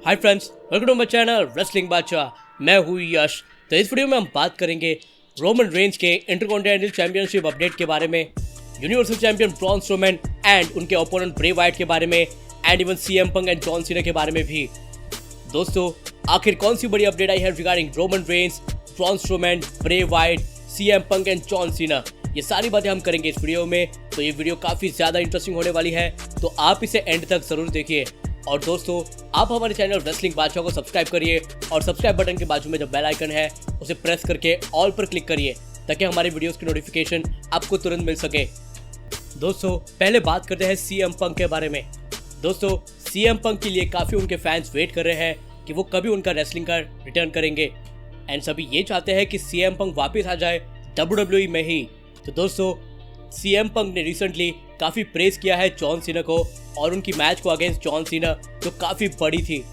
Hi friends, welcome to my channel wrestling Badshah. मैं हूँ यश। तो इस वीडियो में हम बात करेंगे रोमन रेंज के इंटरकॉन्टिनेंटल चैंपियनशिप अपडेट के बारे में, universal champion Braun Strowman and उनके ओपोनेंट ब्रे वाइट के बारे में, and even CM Punk and John Cena के बारे में भी। दोस्तों, आखिर कौन सी बड़ी अपडेट आई है regarding Roman Reigns, Braun Strowman, Bray Wyatt, CM Punk and John Cena, ये सारी बातें हम करेंगे इस वीडियो में। तो ये वीडियो काफ़ी ज़्यादा इंटरेस्टिंग होने वाली है, तो आप इसे एंड तक ज़रूर देखिए। और दोस्तों, आप हमारे चैनल रेसलिंग बादशाह को सब्सक्राइब करिए और सब्सक्राइब बटन के बाजू में जो बेल आइकन है उसे प्रेस करके ऑल पर क्लिक करिए ताकि हमारे वीडियोस की नोटिफिकेशन आपको तुरंत मिल सके। दोस्तों, पहले बात करते हैं सीएम पंक के बारे में। दोस्तों, सीएम पंक के लिए काफ़ी उनके फैंस वेट कर रहे हैं कि वो कभी उनका रेसलिंग का रिटर्न करेंगे, एंड सभी ये चाहते हैं कि सीएम पंक वापस आ जाए WWE में ही। तो दोस्तों, सीएम पंक ने रिसेंटली काफ़ी प्रेज किया है जॉन सीना को और उनकी मैच को अगेंस्ट जॉन सीना, जो काफ़ी बड़ी थी।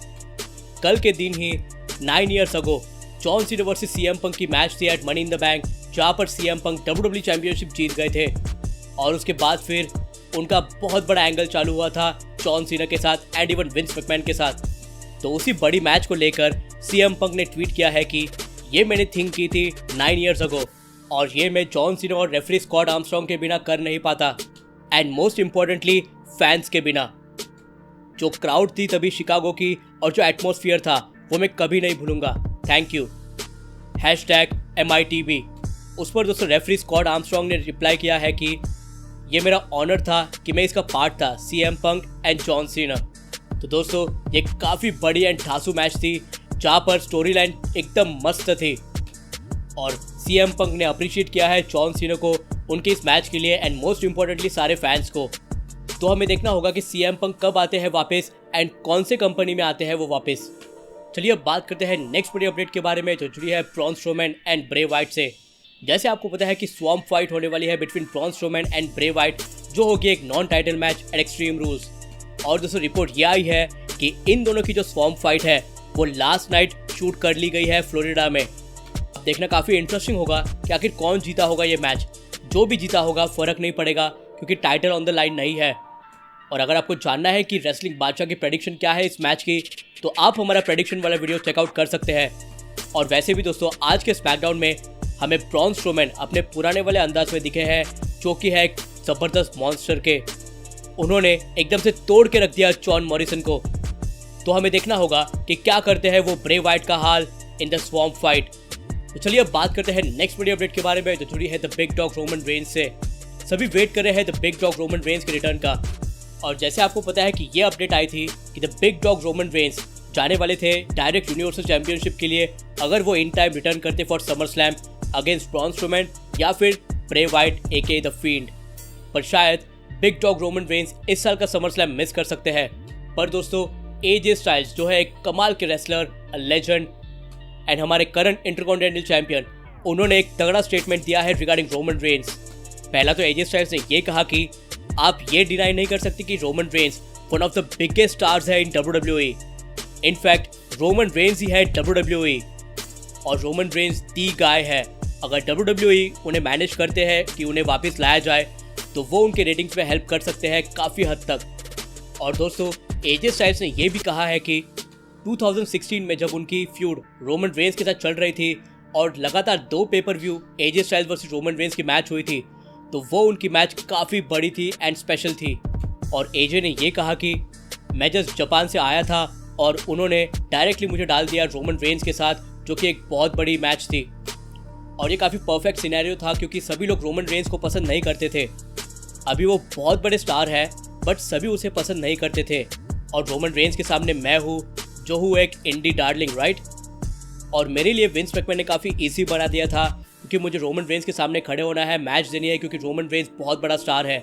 कल के दिन ही 9 years ago John Cena versus CM Punk की मैच थी at money in the bank, जहाँ पर सीएम पंक WWE चैंपियनशिप जीत गए थे। और उसके बाद फिर उनका बहुत बड़ा एंगल चालू हुआ था जॉन सीना के साथ एंड इवन विंस मैकमैन के साथ। तो उसी बड़ी मैच को लेकर सीएम पंक ने ट्वीट किया है कि ये मैंने थिंक की थी 9 ईयर्स अगो, और ये मैं जॉन सीना और रेफरी स्कॉट आर्मस्ट्रॉन्ग के बिना कर नहीं पाता, एंड मोस्ट इम्पॉर्टेंटली फैंस के बिना। जो क्राउड थी तभी शिकागो की और जो एटमॉस्फेयर था वो मैं कभी नहीं भूलूंगा। Thank you #MITB। उस पर दोस्तों रेफरी स्कॉट आर्मस्ट्रॉन्ग ने रिप्लाई किया है कि ये मेरा ऑनर था कि मैं इसका पार्ट था, CM Punk and John Cena. तो दोस्तों, ये काफ़ी बड़ी एंड ठासू मैच थी जहाँ पर स्टोरी लाइन एकदम मस्त थी, और सीएम पंक ने अप्रिशिएट किया है जॉन सीना को उनके इस मैच के लिए एंड मोस्ट इम्पोर्टेंटली सारे फैंस को। तो हमें देखना होगा कि सीएम पंक कब आते हैं वापस एंड कौन से कंपनी में आते हैं वो वापस। चलिए अब बात करते हैं नेक्स्ट बड़ी अपडेट के बारे में, जो जुड़ी है Braun Strowman and Bray Wyatt से। जैसे आपको पता है कि स्वॉम्प फाइट होने वाली है between Braun Strowman and Bray Wyatt, जो होगी एक non title match at extreme rules. और दोस्तों, रिपोर्ट यह आई है कि इन दोनों की जो स्वॉम्प फाइट है वो लास्ट नाइट शूट कर ली गई है फ्लोरिडा में। देखना काफ़ी इंटरेस्टिंग होगा कि आखिर कौन जीता होगा ये मैच। जो भी जीता होगा फ़र्क नहीं पड़ेगा क्योंकि टाइटल ऑन द लाइन नहीं है। और अगर आपको जानना है कि रेसलिंग बादशाह की प्रेडिक्शन क्या है इस मैच की, तो आप हमारा प्रेडिक्शन वाला वीडियो चेकआउट कर सकते हैं। और वैसे भी दोस्तों, आज के स्मैकडाउन में हमें ब्रॉन स्ट्रोमैन अपने पुराने वाले अंदाज में दिखे हैं, जो कि है एक ज़बरदस्त मॉन्स्टर के। उन्होंने एकदम से तोड़ के रख दिया जॉन मॉरिसन को। तो हमें देखना होगा कि क्या करते हैं वो ब्रे वाइट का हाल इन द स्वॉम्प फाइट। तो चलिए अब बात करते हैं नेक्स्ट बड़ी अपडेट के बारे में, जो जुड़ी है the big dog Roman Reigns से। सभी वेट कर रहे हैं the big dog Roman Reigns के रिटर्न का। और जैसे आपको पता है कि ये अपडेट आई थी कि the big dog Roman Reigns जाने वाले थे डायरेक्ट यूनिवर्सल चैंपियनशिप के लिए, अगर वो इन टाइम रिटर्न करते for summer slam against Braun Strowman या फिर Bray Wyatt AK the field. पर शायद बिग डॉग रोमन रेंज इस साल का समर स्लैम मिस कर सकते हैं। पर दोस्तों, AJ स्टाइल्स जो है एक कमाल के रेसलर, लेजेंड एंड हमारे करंट इंटरकॉन्टिनेंटल चैंपियन, उन्होंने एक तगड़ा स्टेटमेंट दिया है रिगार्डिंग रोमन रेंज। पहला तो AJ स्टाइल्स ने ये कहा कि आप ये डिनाई नहीं कर सकते कि Roman Reigns one of the biggest stars है इन WWE। इनफैक्ट रोमन रेंज ही है WWE, और रोमन रेंज दी गाय है। अगर WWE उन्हें मैनेज करते हैं कि उन्हें वापस लाया जाए, तो वो उनके रेटिंग्स में हेल्प कर सकते हैं काफ़ी हद तक। और दोस्तों, AJ स्टाइल्स ने यह भी कहा है कि 2016 में जब उनकी फ्यूड रोमन रेंज के साथ चल रही थी और लगातार 2 pay per view AJ styles versus Roman Reigns की मैच हुई थी, तो वो उनकी मैच काफ़ी बड़ी थी एंड स्पेशल थी। और AJ ने ये कहा कि मैं जस्ट जापान से आया था और उन्होंने डायरेक्टली मुझे डाल दिया रोमन रेंज के साथ, जो कि एक बहुत बड़ी मैच थी। और ये काफ़ी परफेक्ट सिनेरियो था क्योंकि सभी लोग रोमन रेंज को पसंद नहीं करते थे। अभी वो बहुत बड़े स्टार है बट सभी उसे पसंद नहीं करते थे, और रोमन रेंज के सामने मैं हूँ जो हूँ एक इंडी डार्लिंग, राइट। और मेरे लिए विंस मैकमैन ने काफ़ी ईजी बना दिया था क्योंकि मुझे रोमन रेंज के सामने खड़े होना है, मैच देनी है, क्योंकि रोमन रेंज बहुत बड़ा स्टार है।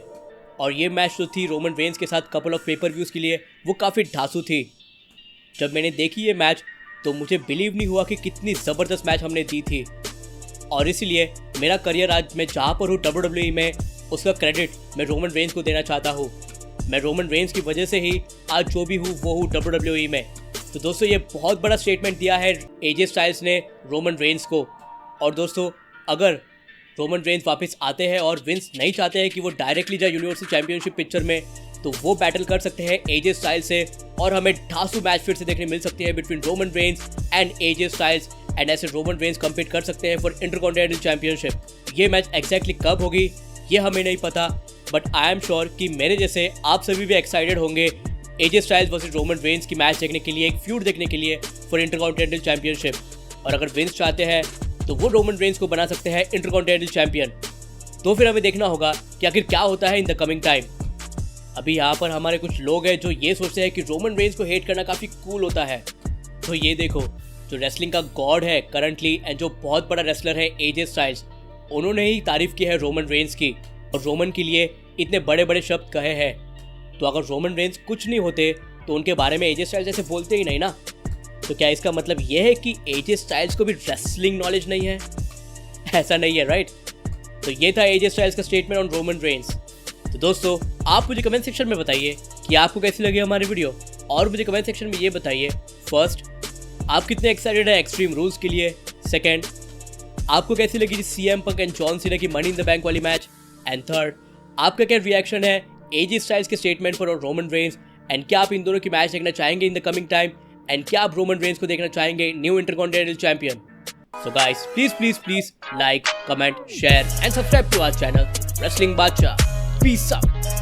और ये मैच जो थी रोमन रेंज के साथ कपल ऑफ पेपर व्यूज़ के लिए, वो काफ़ी ढांसू थी। जब मैंने देखी ये मैच तो मुझे बिलीव नहीं हुआ कि कितनी ज़बरदस्त मैच हमने दी थी। और इसीलिए मेरा करियर आज मैं जहाँ पर हूँ WWE में, उसका क्रेडिट मैं रोमन रेंज को देना चाहता हूँ। मैं रोमन रेंज की वजह से ही आज जो भी हूँ वो हूँ WWE में। तो दोस्तों, ये बहुत बड़ा स्टेटमेंट दिया है AJ स्टाइल्स ने रोमन रेंज को। और दोस्तों, अगर रोमन रेंस वापस आते हैं और विंस नहीं चाहते हैं कि वो डायरेक्टली जाए यूनिवर्सल चैंपियनशिप पिक्चर में, तो वो बैटल कर सकते हैं एजे स्टाइल्स से और हमें ढांसू मैच फिर से देखने मिल सकती है between Roman Reigns and AJ Styles. And ऐसे रोमन रेंस कम्पीट कर सकते हैं फॉर इंटरकॉन्टिनेंटल चैंपियनशिप। ये मैच एग्जैक्टली कब होगी ये हमें नहीं पता, बट आई एम श्योर कि मेरे जैसे आप सभी भी एक्साइटेड होंगे AJ Styles versus Roman Reigns की मैच देखने के लिए, एक फ्यूड देखने के लिए फॉर इंटरकॉन्टिनेंटल चैंपियनशिप। और अगर विंस चाहते हैं तो वो रोमन रेंस को बना सकते हैं इंटरकॉन्टिनेंटल चैंपियन। तो फिर हमें देखना होगा कि आखिर क्या होता है इन द कमिंग टाइम। अभी यहाँ पर हमारे कुछ लोग हैं जो ये सोचते हैं कि रोमन रेंस को हेट करना काफ़ी कूल होता है। तो ये देखो, जो रेसलिंग का गॉड है करंटली एंड जो बहुत बड़ा रेसलर है एजे स्टाइल्स, उन्होंने ही तारीफ की है रोमन रेंस की और रोमन के लिए इतने बड़े बड़े शब्द कहे हैं। तो अगर रोमन रेंस कुछ नहीं होते तो उनके बारे में एजे स्टाइल्स ऐसे बोलते ही नहीं ना। तो क्या इसका मतलब ये है कि एजे स्टाइल्स को भी रेसलिंग नॉलेज नहीं है? ऐसा नहीं है, राइट? तो ये था एजे स्टाइल्स का स्टेटमेंट ऑन रोमन रेंस। तो दोस्तों, आप मुझे कमेंट सेक्शन में बताइए कि आपको कैसी लगी हमारी वीडियो, और मुझे कमेंट सेक्शन में ये बताइए फर्स्ट, आप कितने एक्साइटेड है एक्सट्रीम रूल्स के लिए, सेकंड, आपको कैसी लगी CM Punk and John Cena की मनी इन द बैंक वाली मैच, एंड थर्ड, आपका क्या रिएक्शन है एजे स्टाइल्स के स्टेटमेंट पर और रोमन रेंस, एंड क्या आप इन दोनों की मैच देखना चाहेंगे in the coming time, and क्या आप रोमन रेंस को देखना चाहेंगे new intercontinental champion. So guys, please like, comment, share and subscribe to our channel Wrestling Bacha. Peace out.